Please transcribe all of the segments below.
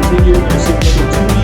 configure your signature 2D.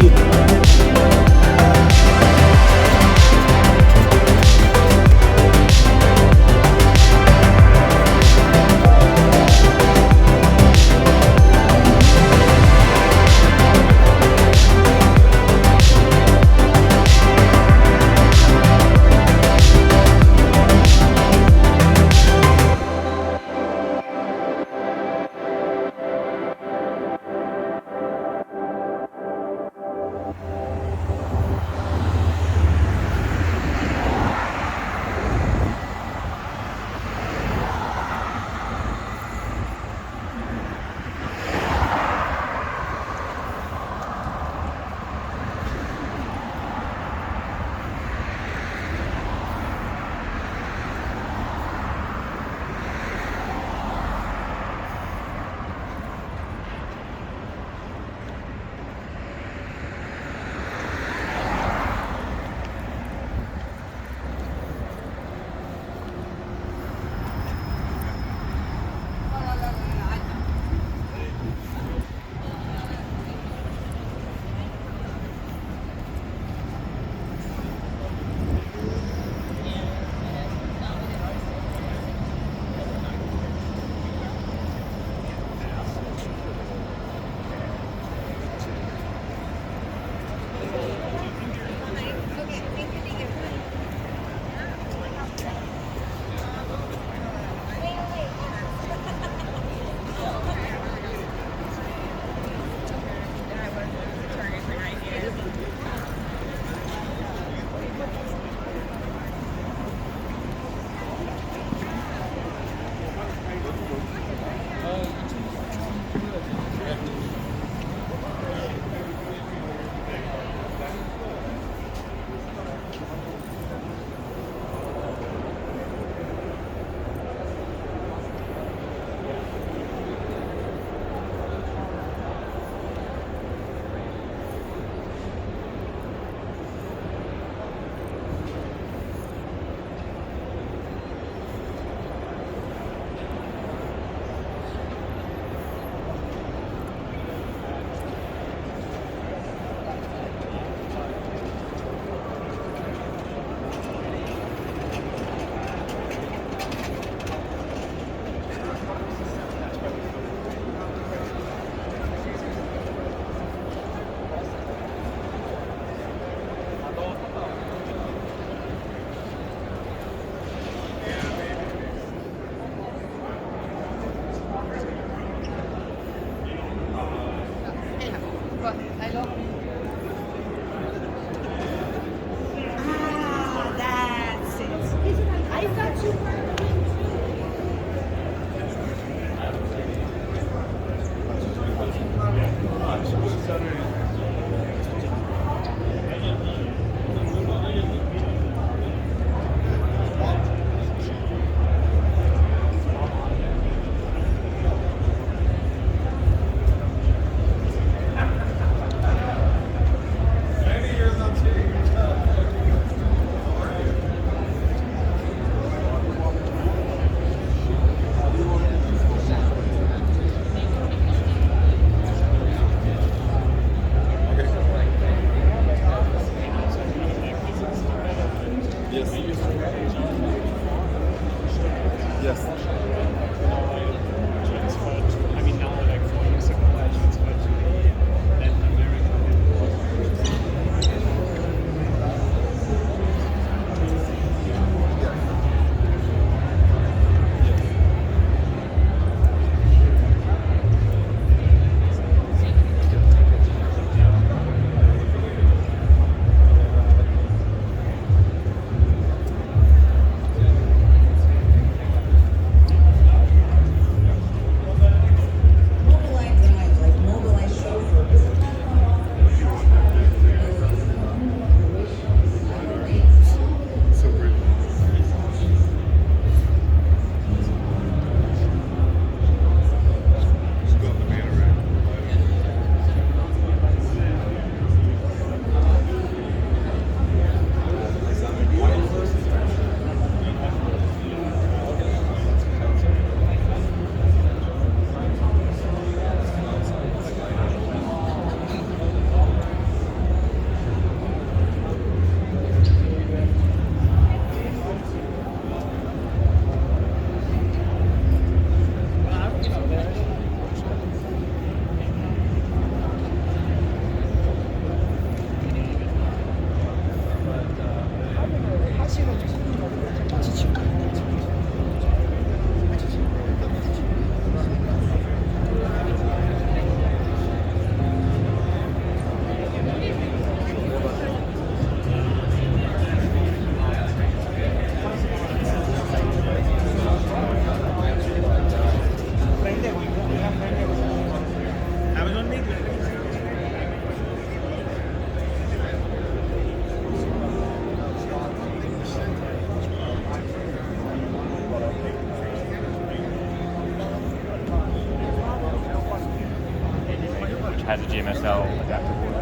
has a GMSL adapter board.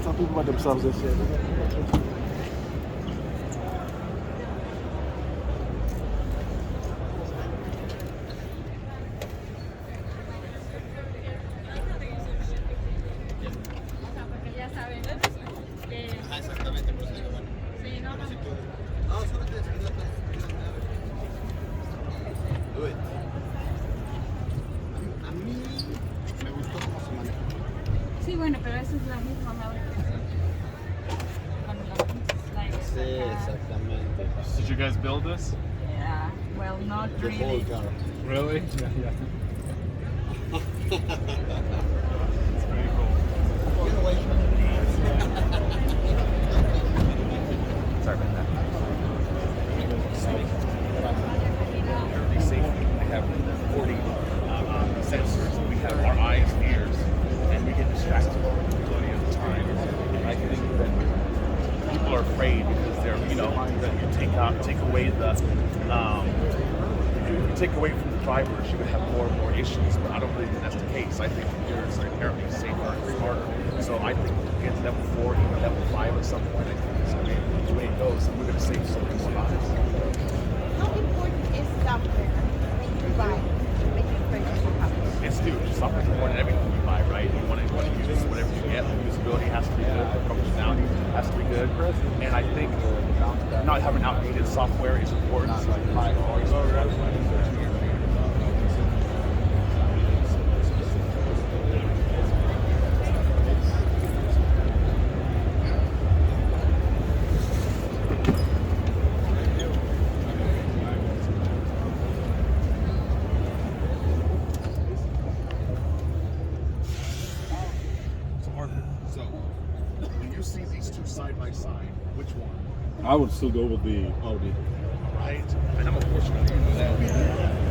Tell people about themselves this year. Sí, bueno, pero esa es la misma Sí, exactamente. Did you guys build this? Yeah, well, not The whole really. car. Really? Yeah. It's pretty cool. Sorry about that. Everything's safe. We have 40 sensors. We have our eyes and ears, and we get distracted the majority of the time. And I think that people are afraid because they're, that you take away the, if you take away from the drivers, you would have more and more issues. But I don't really think that's the case. I think computers are inherently safer and smarter. So I think we'll get to level 4, even level 5 at some point. I think it's the way it goes, and we're going to save so many more lives. How important is software when you buy to make it purchase your house? It's huge. Software is more than everything you buy, right? You want to use whatever you get. The usability has to be good. The functionality has to be good. And I think not having outdated software is important. So So, when you see these two side by side, which one? I would still go with the Audi. Right? And I'm a Porsche guy. You know that.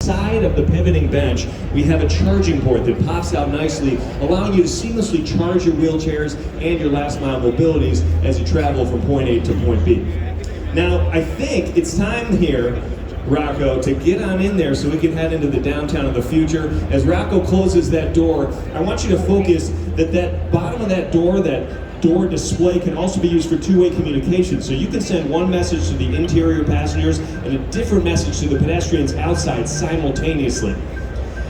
Side of the pivoting bench, we have a charging port that pops out nicely, allowing you to seamlessly charge your wheelchairs and your last mile mobilities as you travel from point A to point B. Now, I think it's time here, Rocco, to get on in there so we can head into the downtown of the future. As Rocco closes that door, I want you to focus that that bottom of that door display can also be used for two-way communication. So you can send one message to the interior passengers and a different message to the pedestrians outside simultaneously.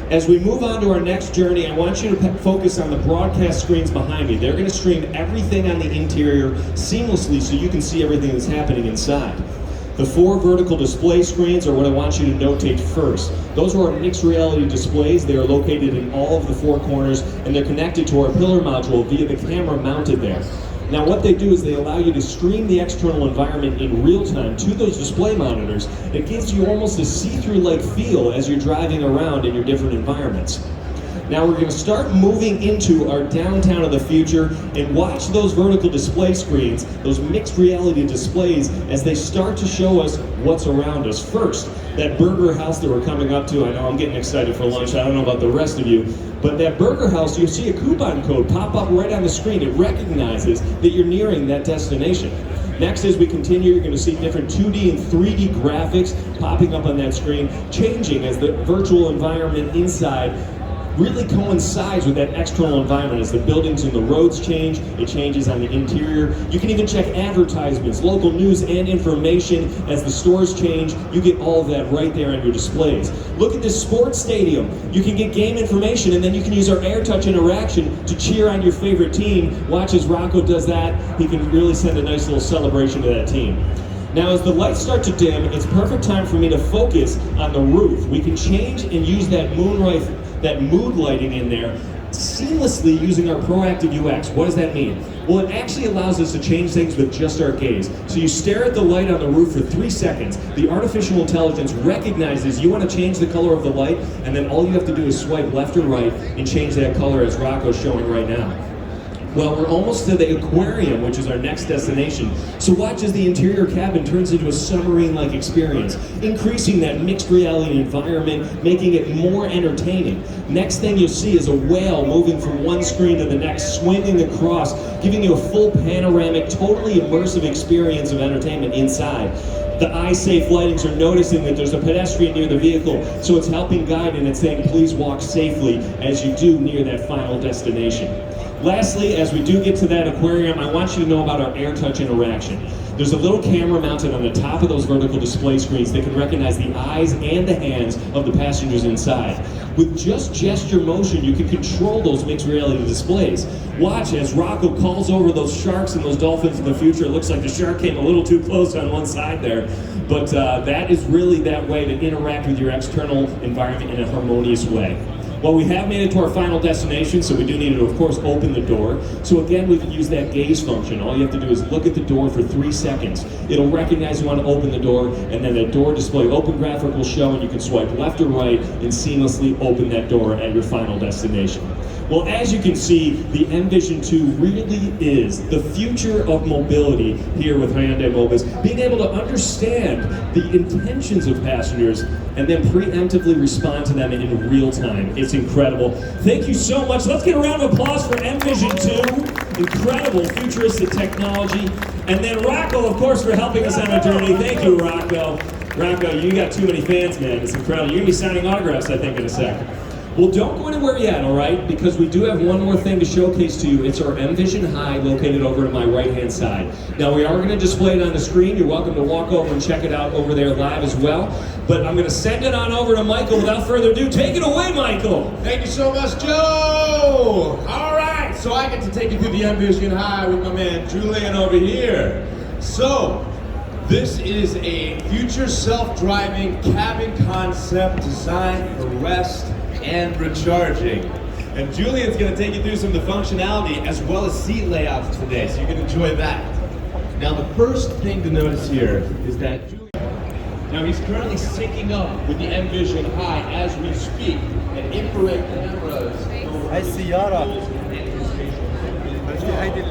As we move on to our next journey, I want you to focus on the broadcast screens behind me. They're going to stream everything on the interior seamlessly so you can see everything that's happening inside. The 4 vertical display screens are what I want you to notate first. Those are our mixed reality displays. They are located in all of the 4 corners, and they're connected to our pillar module via the camera mounted there. Now what they do is they allow you to stream the external environment in real time to those display monitors. It gives you almost a see-through-like feel as you're driving around in your different environments. Now we're going to start moving into our downtown of the future and watch those vertical display screens, those mixed reality displays, as they start to show us what's around us. First, that burger house that we're coming up to, I know I'm getting excited for lunch, I don't know about the rest of you, but that burger house, you'll see a coupon code pop up right on the screen. It recognizes that you're nearing that destination. Next, as we continue, you're going to see different 2D and 3D graphics popping up on that screen, changing as the virtual environment inside really coincides with that external environment. As the buildings and the roads change, it changes on the interior. You can even check advertisements, local news and information. As the stores change, you get all of that right there on your displays. Look at this sports stadium. You can get game information, and then you can use our AirTouch interaction to cheer on your favorite team. Watch as Rocco does that. He can really send a nice little celebration to that team. Now as the lights start to dim, it's perfect time for me to focus on the roof. We can change and use that mood lighting in there seamlessly using our proactive UX. What does that mean? Well, it actually allows us to change things with just our gaze. So you stare at the light on the roof for 3 seconds. The artificial intelligence recognizes you want to change the color of the light, and then all you have to do is swipe left or right and change that color as Rocco's showing right now. Well, we're almost to the aquarium, which is our next destination. So watch as the interior cabin turns into a submarine-like experience, increasing that mixed reality environment, making it more entertaining. Next thing you'll see is a whale moving from one screen to the next, swimming across, giving you a full panoramic, totally immersive experience of entertainment inside. The eye-safe lightings are noticing that there's a pedestrian near the vehicle, so it's helping guide and it's saying please walk safely as you do near that final destination. Lastly, as we do get to that aquarium, I want you to know about our AirTouch interaction. There's a little camera mounted on the top of those vertical display screens that can recognize the eyes and the hands of the passengers inside. With just gesture motion, you can control those mixed reality displays. Watch as Rocco calls over those sharks and those dolphins in the future. It looks like the shark came a little too close on one side there, but that is really that way to interact with your external environment in a harmonious way. Well, we have made it to our final destination, so we do need to, of course, open the door. So again, we can use that gaze function. All you have to do is look at the door for 3 seconds. It'll recognize you want to open the door, and then the door display open graphic will show, and you can swipe left or right and seamlessly open that door at your final destination. Well, as you can see, the Envision 2 really is the future of mobility here with Hyundai Mobis, being able to understand the intentions of passengers and then preemptively respond to them in real time. It's incredible. Thank you so much. Let's get a round of applause for Envision 2. Incredible futuristic technology. And then Rocco, of course, for helping us on our journey. Thank you, Rocco. Rocco, you got too many fans, man. It's incredible. You're going to be signing autographs, I think, in a second. Well, don't go anywhere yet, all right? Because we do have one more thing to showcase to you. It's our Envision High located over to my right-hand side. Now, we are going to display it on the screen. You're welcome to walk over and check it out over there live as well. But I'm going to send it on over to Michael. Without further ado, take it away, Michael. Thank you so much, Joe! All right, so I get to take you through the Envision High with my man Julian over here. So, this is a future self-driving cabin concept designed for rest and recharging. And Julian's going to take you through some of the functionality as well as seat layouts today, so you can enjoy that. Now the first thing to notice here is that now he's currently syncing up with the Envision High as we speak, and infrared cameras. هاي السيارة هيدي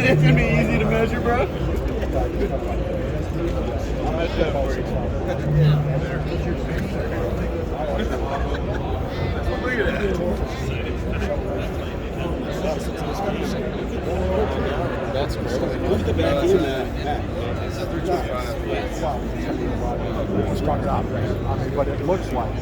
It's gonna be easy to measure, bro. Look at that. That's crazy. Look at the back end. Struck it up. I mean, but it looks like.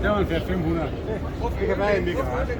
Der var en 500. Det kan være en vi kan rette.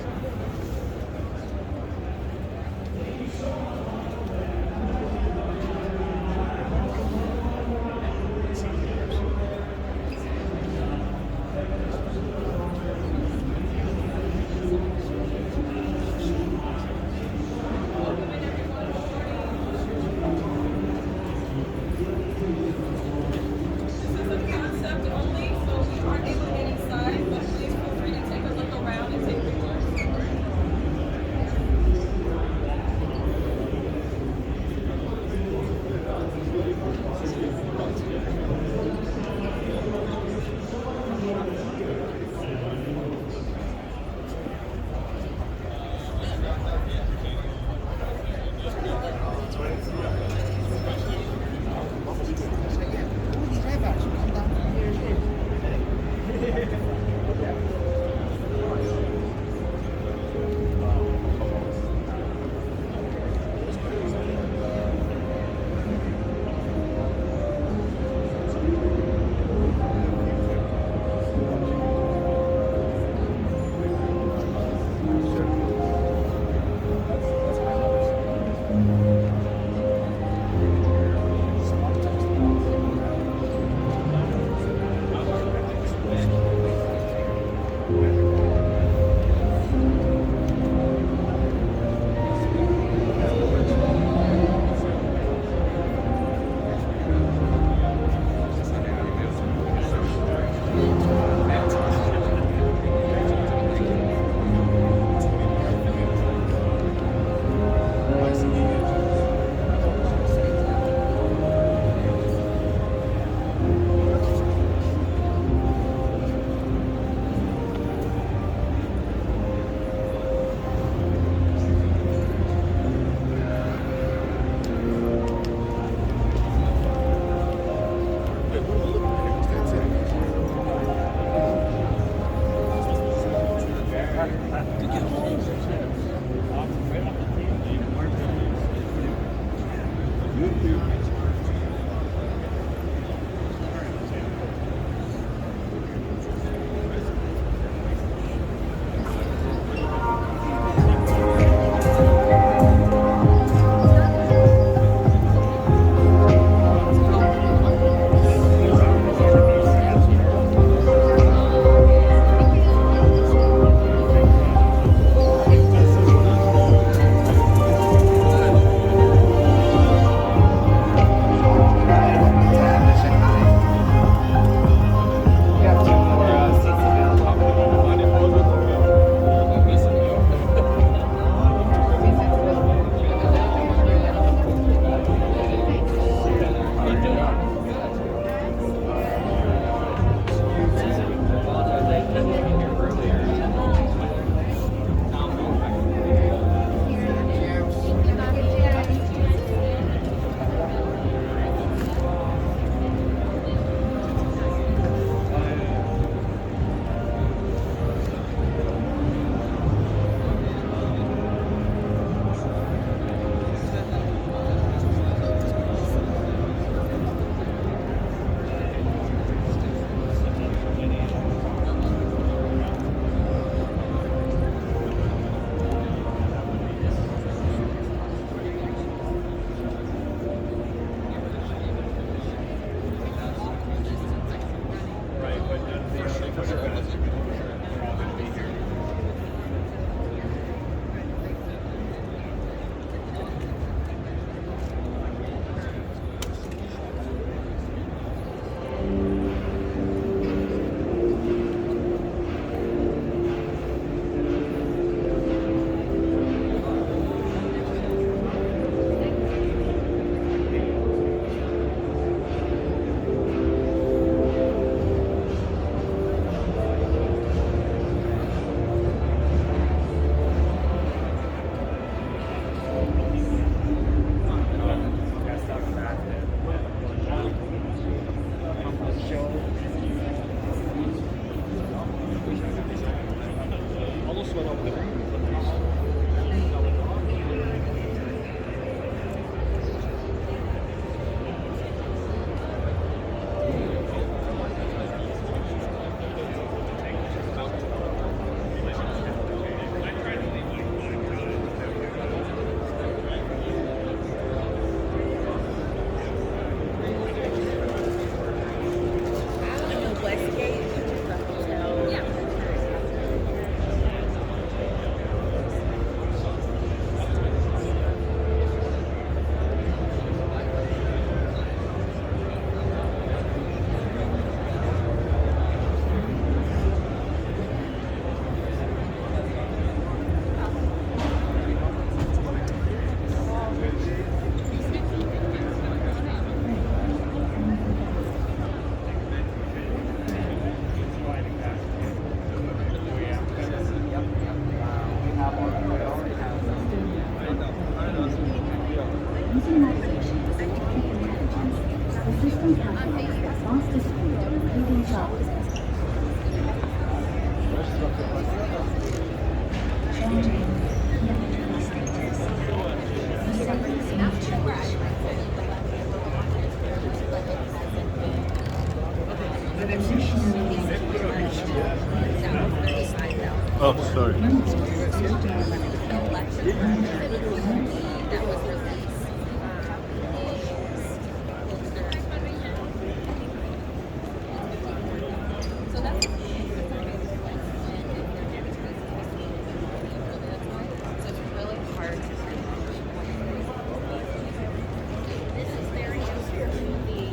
Oh, sorry.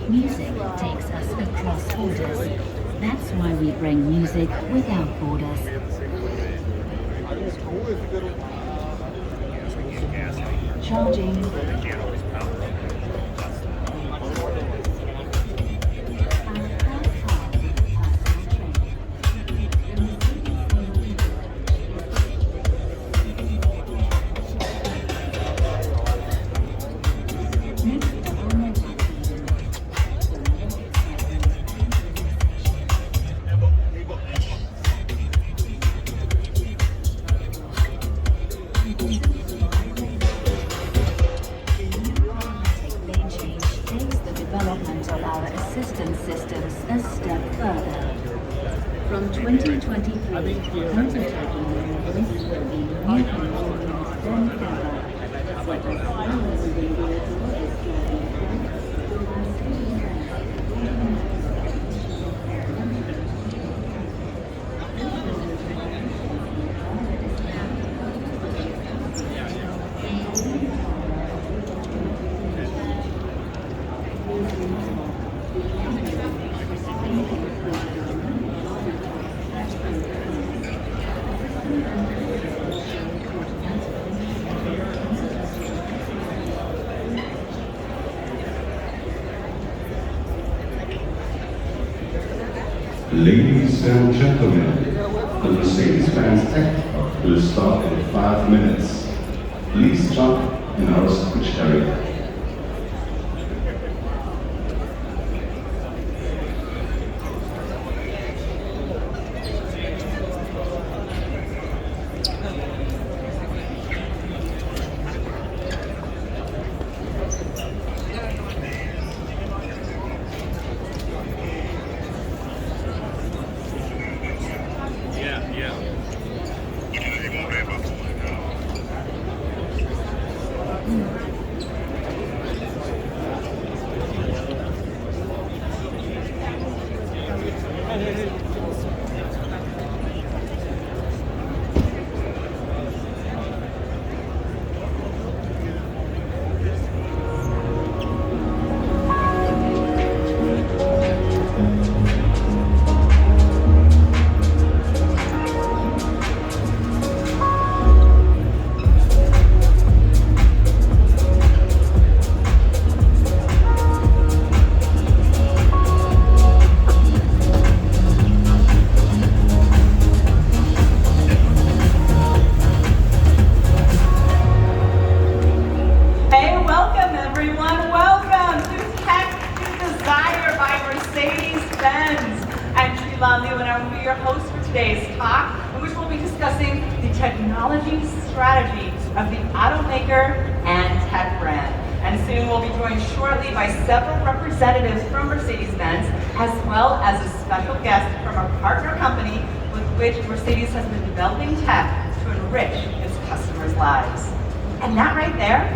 Music takes us across borders. That's why we bring music without borders. Charging. Systems a step further. From 2023, prototyping this will be more convenient than ever. Whether silence radio is driving Ladies and gentlemen, the Mercedes-Benz Tech Talk will start in 5 minutes. Please jump in our speech area. Mercedes-Benz. I'm Sheila Liu, and I will be your host for today's talk, in which we'll be discussing the technology strategy of the automaker and tech brand. And soon we'll be joined shortly by several representatives from Mercedes-Benz, as well as a special guest from our partner company with which Mercedes has been developing tech to enrich its customers' lives. And that right there,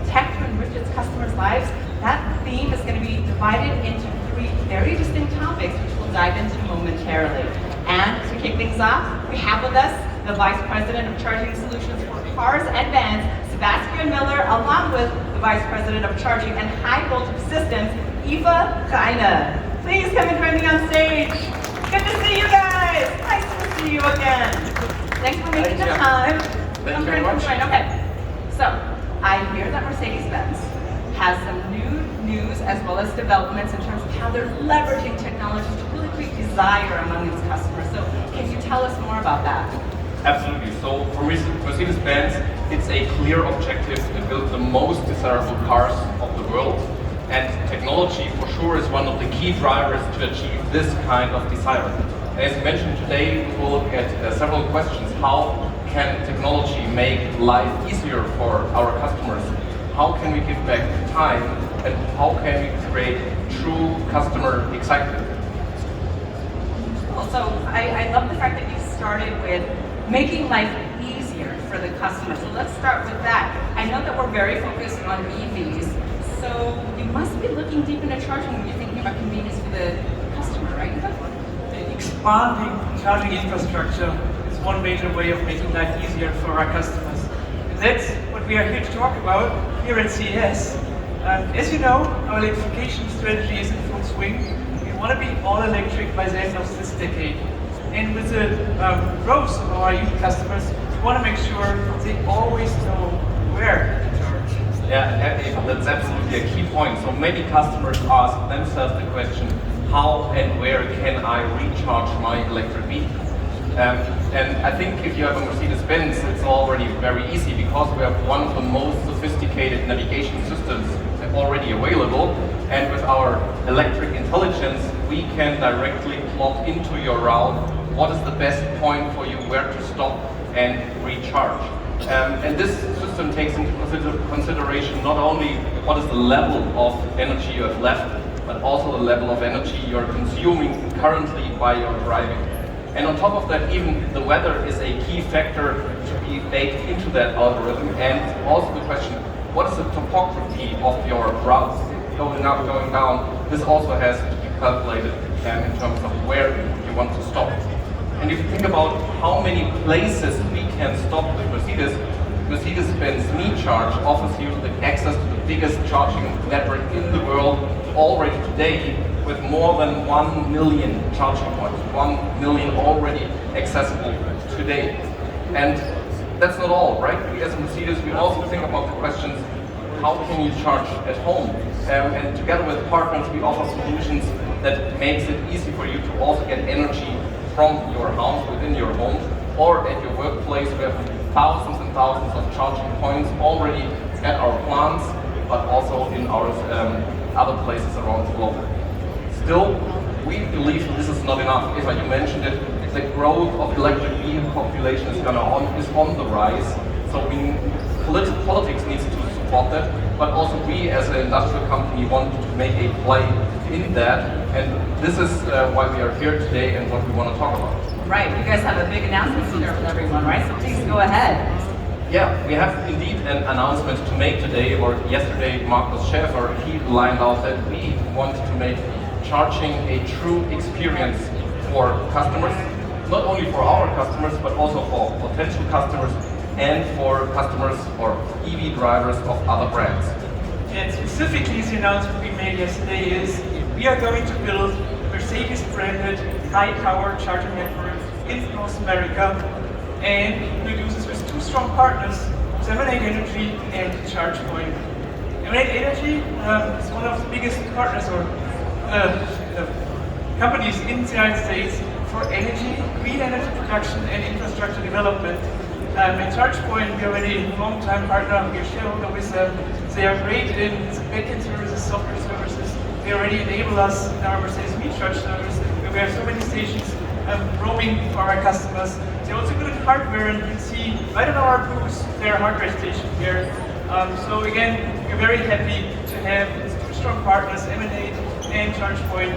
tech to enrich its customers' lives, that theme is going to be divided into 3 very distinct topics, which we'll dive into momentarily. And to kick things off, we have with us the Vice President of Charging Solutions for Cars and Vans, Sebastian Miller, along with the Vice President of Charging and High Voltage Systems, Eva Reine. Please come and join me on stage. Good to see you guys. Nice to see you again. Thanks for making the time. Thank you very much. Okay, so I hear that Mercedes-Benz has some new news as well as developments in terms of how they're leveraging technology to really create desire among its customers. So can you tell us more about that? Absolutely. So for Mercedes-Benz, it's a clear objective to build the most desirable cars of the world. And technology for sure is one of the key drivers to achieve this kind of desire. As mentioned today, we will look at several questions. How can technology make life easier for our customers? How can we give back time? And how can we create true customer excitement? So I love the fact that you started with making life easier for the customer. So let's start with that. I know that we're very focused on EVs, so you must be looking deep into charging when you're thinking about convenience for the customer, right? Expanding charging infrastructure is one major way of making life easier for our customers. And that's what we are here to talk about here at CES. As you know, our electrification strategy is in full swing. We want to be all electric by the end of this decade. And with the growth of our youth customers, we want to make sure they always know where to charge. Yeah, that's absolutely a key point. So many customers ask themselves the question, how and where can I recharge my electric vehicle? And I think if you have a Mercedes-Benz, it's already very easy because we have one of the most sophisticated navigation systems already available. And with our electric intelligence, we can directly plot into your route what is the best point for you, where to stop and recharge. And this system takes into consideration not only what is the level of energy you have left, but also the level of energy you're consuming currently while you're driving. And on top of that, even the weather is a key factor to be baked into that algorithm. And also the question, what is the topography of your routes, going up, going down? This also has to be calculated in terms of where you want to stop. And if you think about how many places we can stop with Mercedes-Benz Me-Charge offers you the access to the biggest charging network in the world already today, with more than 1 million charging points, 1 million already accessible today. And that's not all, right? We as Mercedes, we also think about the questions, how can you charge at home? And together with partners, we offer solutions that makes it easy for you to also get energy from your house, within your home, or at your workplace. We have thousands and thousands of charging points already at our plants, but also in our other places around the globe. Still, we believe this is not enough. Eva, you mentioned it, the growth of electric vehicle population is on the rise. So politics needs to support that, but also we as an industrial company want to make a play in that. And this is why we are here today and what we want to talk about. Right, you guys have a big announcement to share with everyone, right? So please go ahead. Yeah, we have indeed an announcement to make today, or yesterday Markus Schäfer, he lined out that we want to make charging a true experience for customers, not only for our customers, but also for potential customers and for customers or EV drivers of other brands. And specifically, the announcement we made yesterday is we are going to build a Mercedes-branded high-power charging network in North America, and we do this with two strong partners, Emanate Energy and ChargePoint. Emanate Energy is one of the biggest partners or companies in the United States for energy, green energy production and infrastructure development. And ChargePoint, we are already a long-time partner, we are shareholder with them. They are great in backend services, software services. They already enable us in our Mercedes Me-Charge service, where we have so many stations roaming for our customers. They're also good at hardware, and you can see right on our booth their hardware station here. So again, we're very happy to have two strong partners, Emanate and ChargePoint,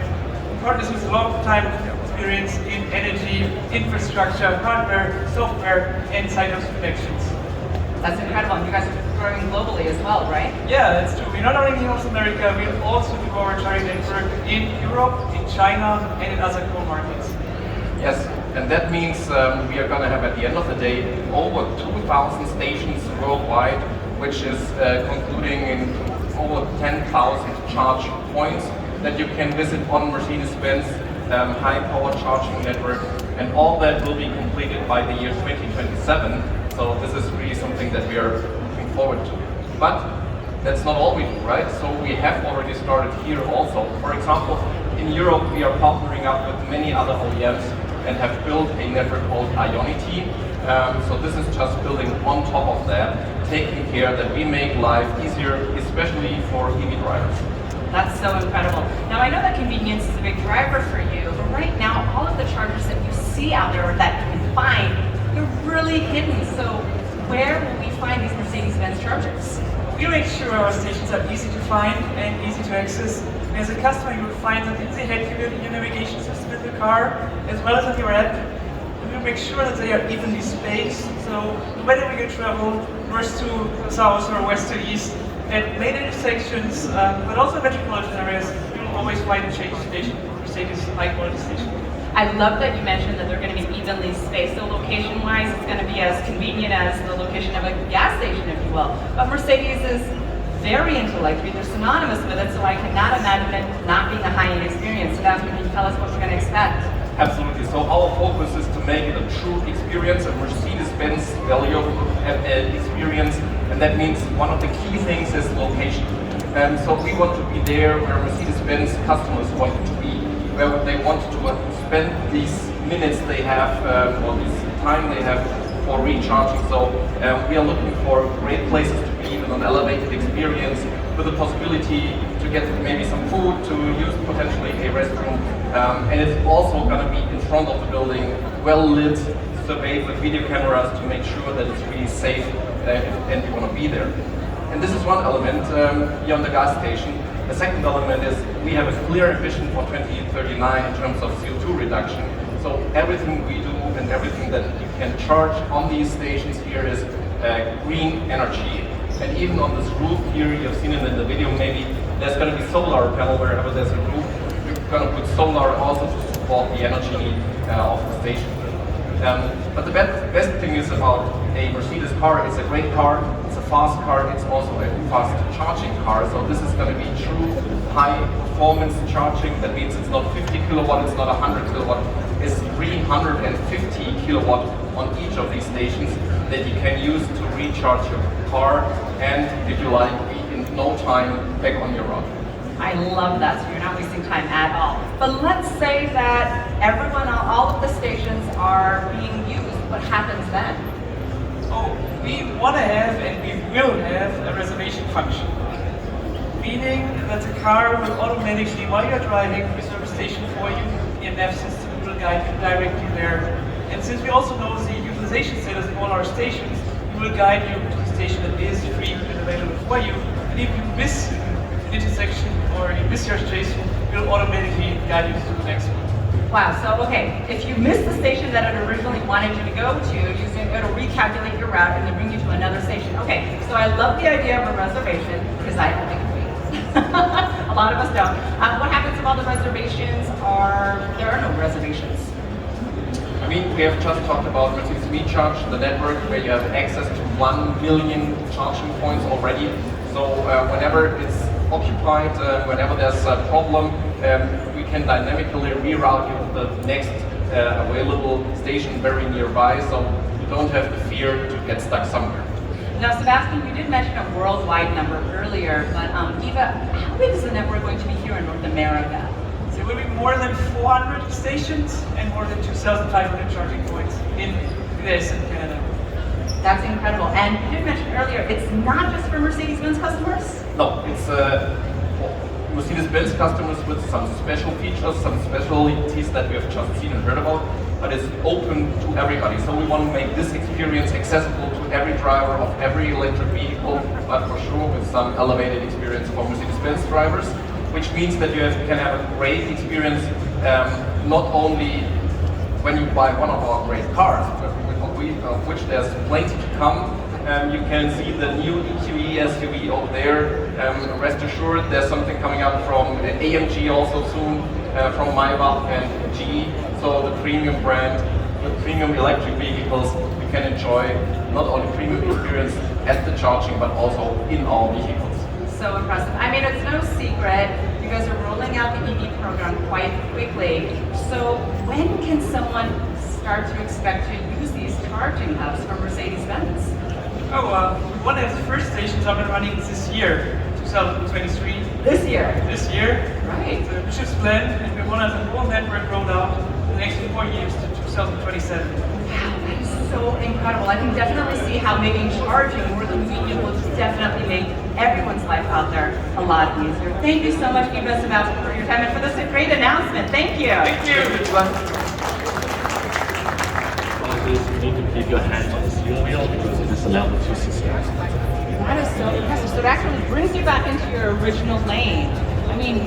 partners with a long time experience in energy, infrastructure, hardware, software, and site-host connections. That's incredible. And you guys are growing globally as well, right? Yeah, that's true. We're not only in North America, we also do our charging network in Europe, in China, and in other core markets. Yes, and that means we are going to have at the end of the day over 2,000 stations worldwide, which is concluding in over 10,000 charge points that you can visit on Mercedes-Benz high-power charging network, and all that will be completed by the year 2027. So this is really something that we are looking forward to. But that's not all we do, right? So we have already started here also. For example, in Europe, we are partnering up with many other OEMs and have built a network called Ionity. So this is just building on top of that, taking care that we make life easier, especially for EV drivers. That's so incredible. Now I know that convenience is a big driver for you, but right now all of the chargers that you see out there or that you can find, they're really hidden. So where will we find these Mercedes-Benz chargers? We make sure our stations are easy to find and easy to access. We As a customer, you will find that in the head your navigation system in the car, as well as on your app. We will make sure that they are evenly spaced, so whether we can travel north to south or west to east, at main intersections, but also metropolitan areas, you will always find a change station, Mercedes high-quality station. I love that you mentioned that they're going to be evenly spaced, so location-wise, it's going to be as convenient as the location of a gas station, if you will. But Mercedes is very into electric, they're synonymous with it, so I cannot imagine it not being a high-end experience. So that's when you tell us what we're going to expect. Absolutely. So our focus is to make it a true experience, a Mercedes-Benz value experience, and that means one of the key things is location. So we want to be there where Mercedes-Benz customers want to be, where they want to spend these minutes they have, or this time they have for recharging. So we are looking for great places to be with an elevated experience, with the possibility to get maybe some food, to use potentially a restroom, and it's also going to be in front of the building, well lit, surveyed with video cameras to make sure that it's really safe and you want to be there. And this is one element here on the gas station. The second element is we have a clear ambition for 2039 in terms of CO2 reduction. So everything we do and everything that you can charge on these stations here is green energy. And even on this roof here, you've seen it in the video maybe, there's going to be solar panel wherever there's a roof. We're going to put solar also to support the energy of the station. But the best thing is about a Mercedes car, it's a great car, it's a fast car, it's also a fast charging car. So this is going to be true high performance charging. That means it's not 50 kilowatt, it's not 100 kilowatt, it's 350 kilowatt on each of these stations that you can use to recharge your car and, if you like, be in no time back on your road. I love that, so you're not wasting time at all. But let's say that everyone, all of the stations are being used. What happens then? Oh, we want to have and we will have a reservation function. Meaning that the car will automatically, while you're driving, reserve a station for you. The EMF system will guide you directly there. And since we also know the utilization status of all our stations, we will guide you to the station that is free and available for you. And if you miss an intersection or you miss your station, we'll automatically guide you to the next one. Wow, so okay, if you miss the station that it originally wanted you to go to, it'll recalculate your route and then bring you to another station. Okay, so I love the idea of a reservation because I don't think a lot of us don't. What happens if all the reservations there are no reservations? I mean, we have just talked about Mercedes Recharge, the network where you have access to 1 million charging points already. So whenever it's occupied, whenever there's a problem, we can dynamically reroute you to the next available station very nearby, so you don't have to fear to get stuck somewhere. Now, Sebastian, you did mention a worldwide number earlier, but Eva, how big is the network going to be here in North America? There will be more than 400 stations and more than 2,500 charging points in the US and Canada. That's incredible. And you did mention earlier, it's not just for Mercedes-Benz customers? No, it's Mercedes-Benz customers with some special features, some specialties that we have just seen and heard about, but it's open to everybody. So we want to make this experience accessible to every driver of every electric vehicle, but for sure with some elevated experience for Mercedes-Benz drivers, which means that you can have a great experience not only when you buy one of our great cars, of which there's plenty to come. You can see the new EQE SUV over there. Rest assured, there's something coming up from AMG also soon, from Maybach and GE. So the premium brand, with premium electric vehicles, we can enjoy not only premium experience at the charging, but also in our vehicles. So impressive. I mean, it's no secret, you guys are rolling out the EV program quite quickly. So when can someone start to expect to use these charging hubs for Mercedes-Benz? We want to have the first stations up and running this year, 2023. This year? This year. Right. The ambitious plan, and we want to have the whole network rolled out in the next 4 years to 2027. Wow, that is so incredible. I can definitely see how making charging more convenient will definitely make everyone's life out there a lot easier. Thank you so much, Eva, Sebastian, for your time and for this great announcement. Thank you. Thank you. You need to keep your hand on the steering wheel because it is allowed with 2 systems. That is so impressive. So it actually brings you back into your original lane. I mean,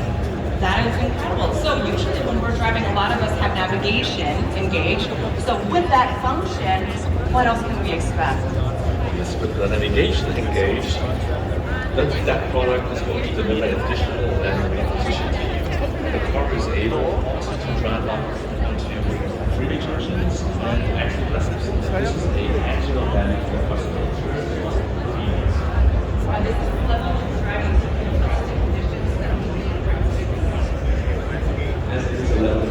That is incredible. So usually when we're driving, a lot of us have navigation engaged. So with that function, what else can we expect? Yes, with the navigation engaged, that product is going to deliver additional efficiency. The car is able also to drive up into freeway junctions and exit lessons. This is an additional benefit for customers. This is the level of driving conditions that we This is the level of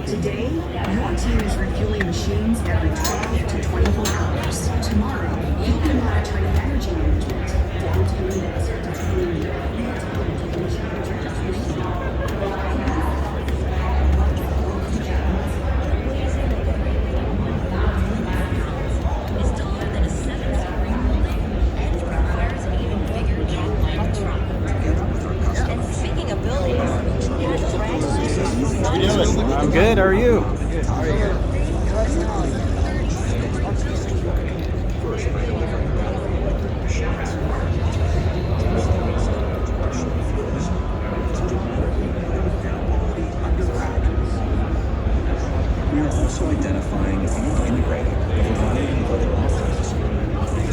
Today, your team is refueling machines every 12 to 24 hours. Tomorrow, you'll be monitoring energy management down to minutes to determine the I'm good, how are you? We are also identifying and integrating with a variety of other offerings,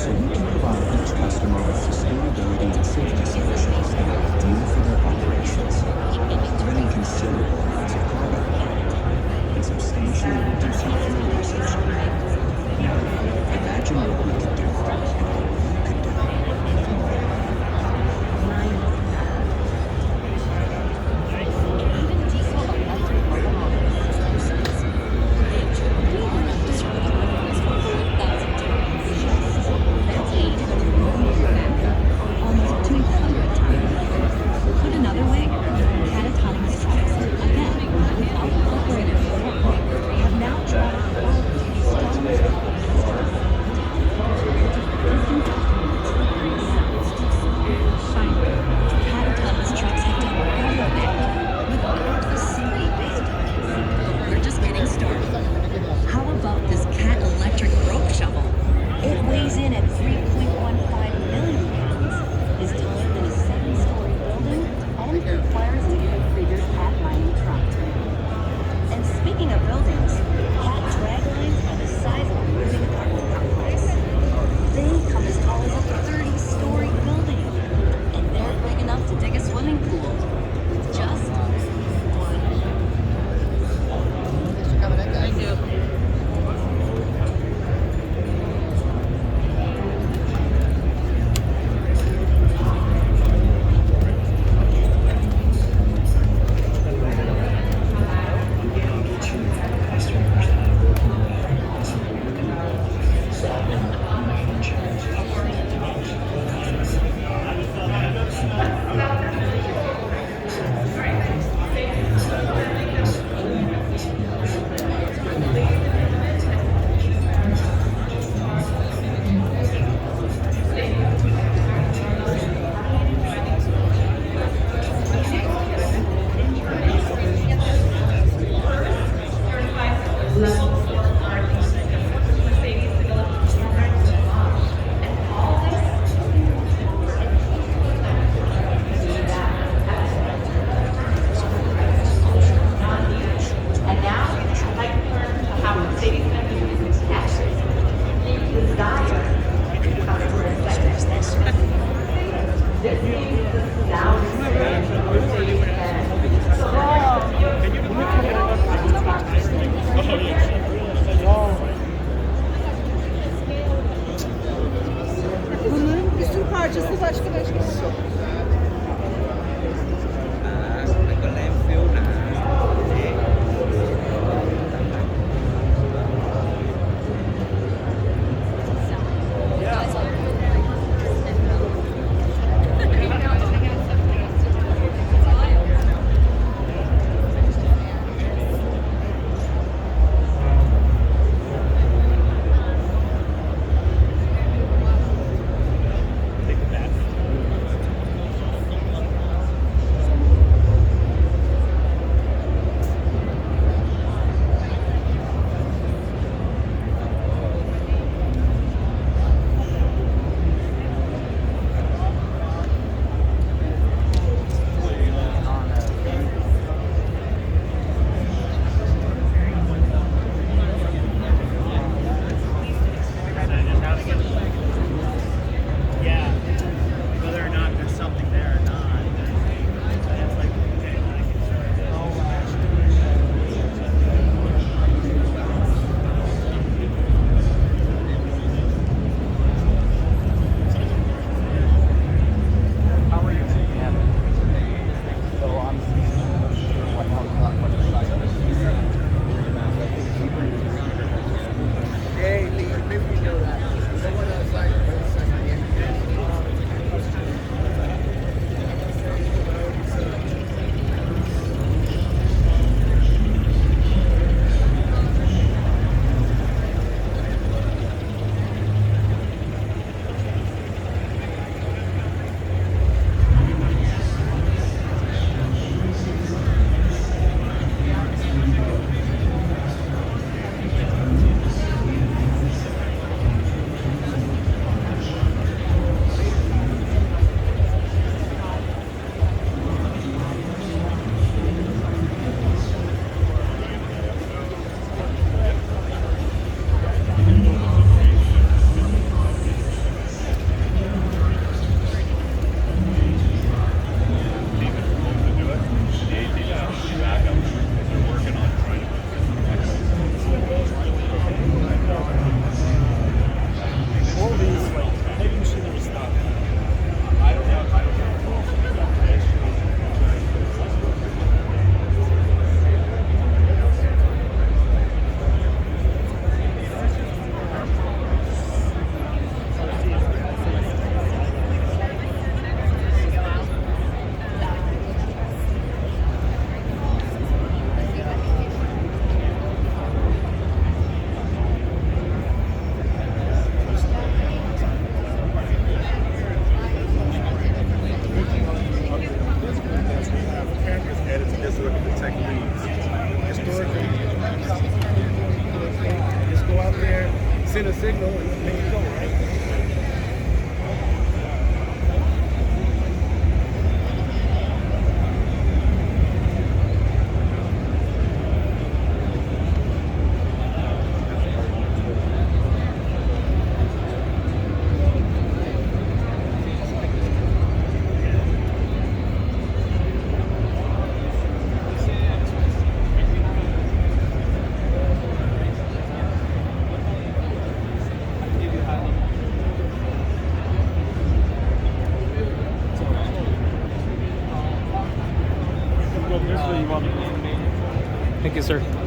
so we can provide each customer with sustainability and safety solutions that are ideal for their operations, preventing considerable amounts of carbon and some açısı başka başka. send a signal and there you go, right? Thank you, sir.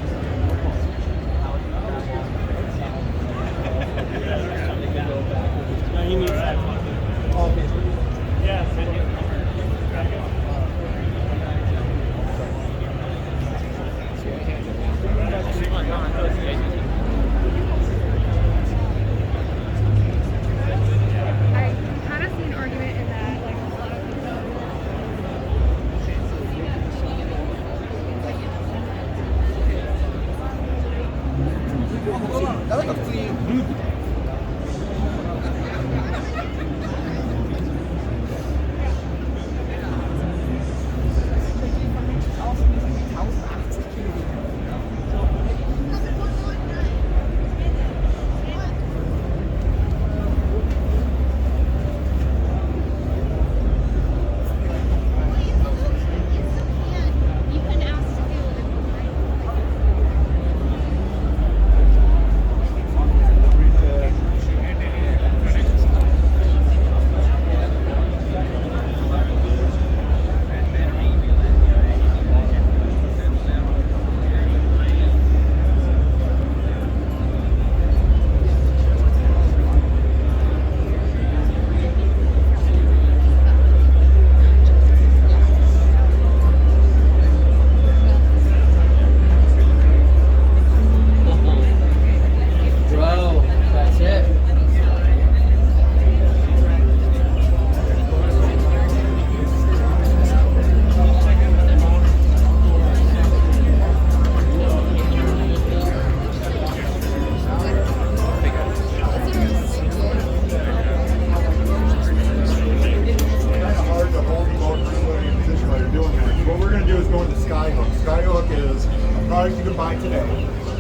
buy today.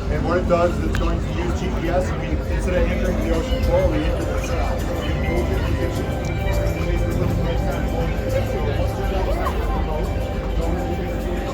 And what it does is it's going to use GPS, and instead of entering the ocean floor, we enter the cell. So we move your position, and we basically look at the next time. So once we're done with that remote, go into your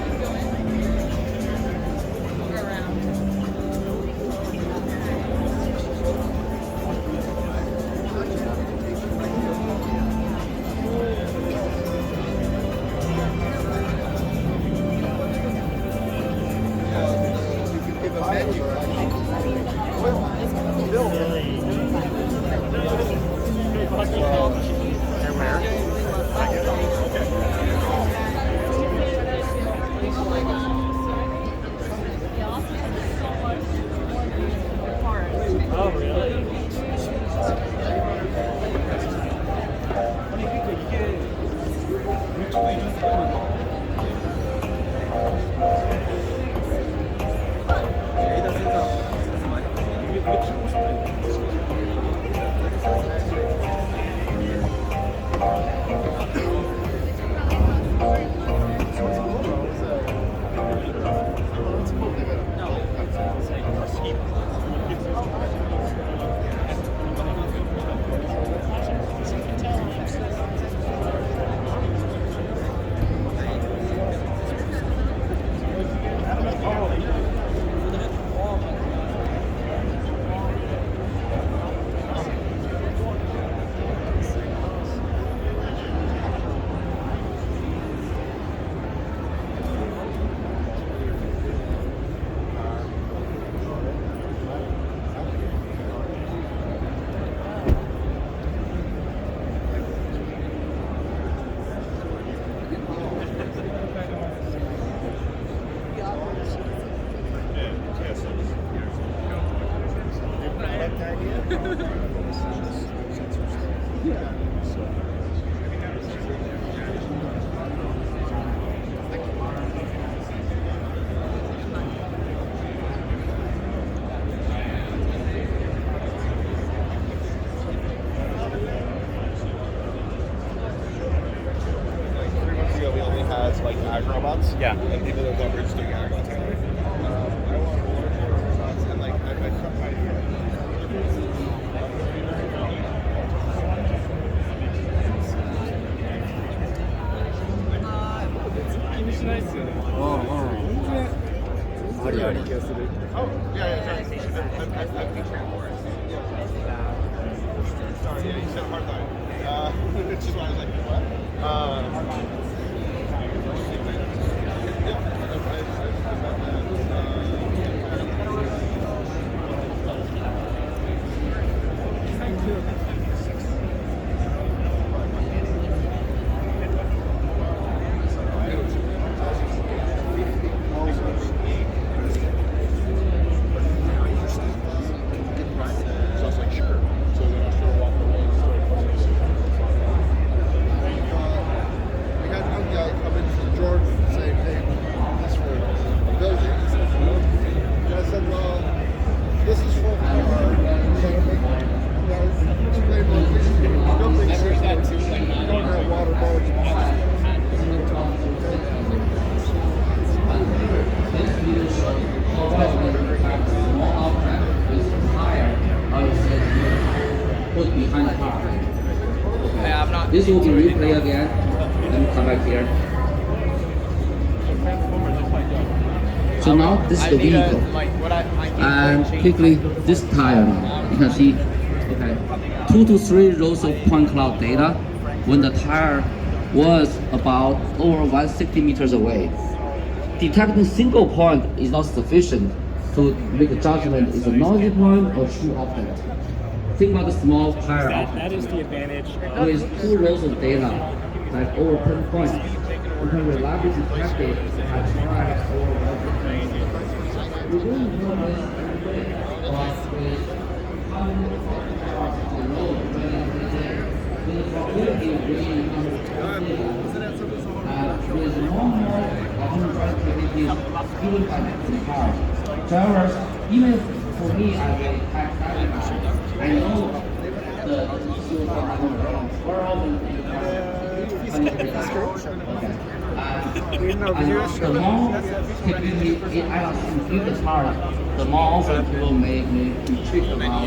Oh, really? Like ag robots. Yeah. And people that don't register ag robots anyway. I want more robots and like I cut my 아리 아리. Oh, yeah, sorry. Sorry, yeah, you said hard line. It's just why I was like, what? Behind the car. This will be replay again. Then come back here. So now this is the vehicle. And quickly this tire now. You can see, okay, 2 to 3 rows of point cloud data when the tire was about over 160 meters away. Detecting single point is not sufficient to make a judgment is a noisy point or true object. Think about the small tire object. That is the advantage. With 2 rows of data, like over 10 points, you can reliably detect it at price over 100. We don't know this every day, but with how many the road when the probability of reaching 100 with more activities given by the car. Drivers, even for me as a tech driver, I know the issue of where often The more technically I in the car, the more people may trick about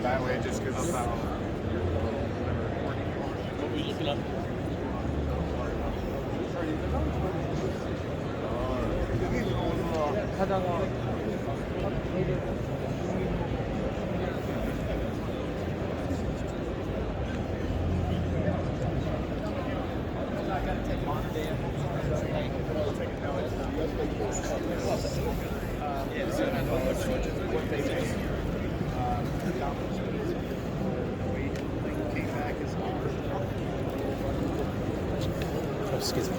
that way just because of how. Excuse me.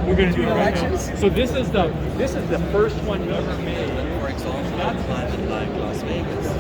We're gonna do it right now. So this is the first one you ever made. For example, a planet like Las Vegas.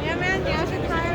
Yeah, man, you have to try it.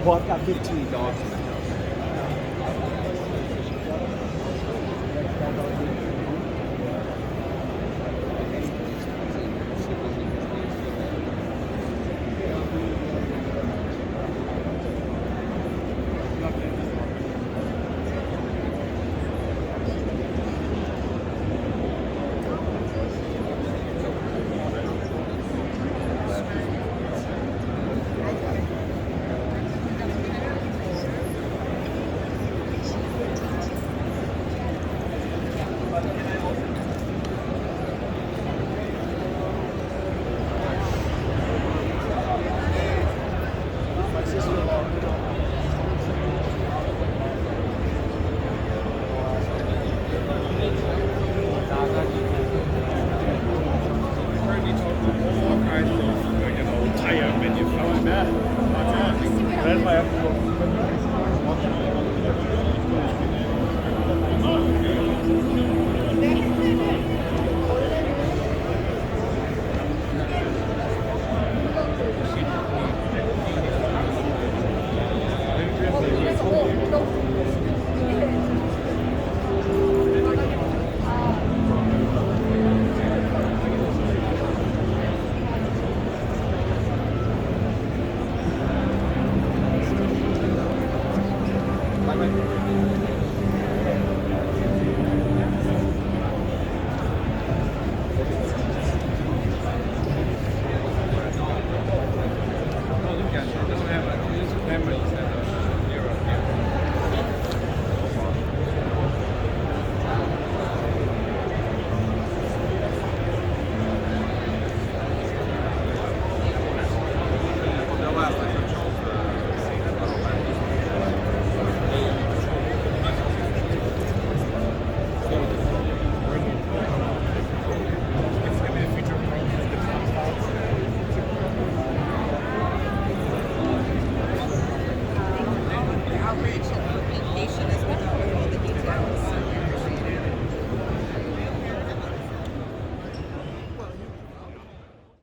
Well, I've got 15 dogs in the house. Bye-bye.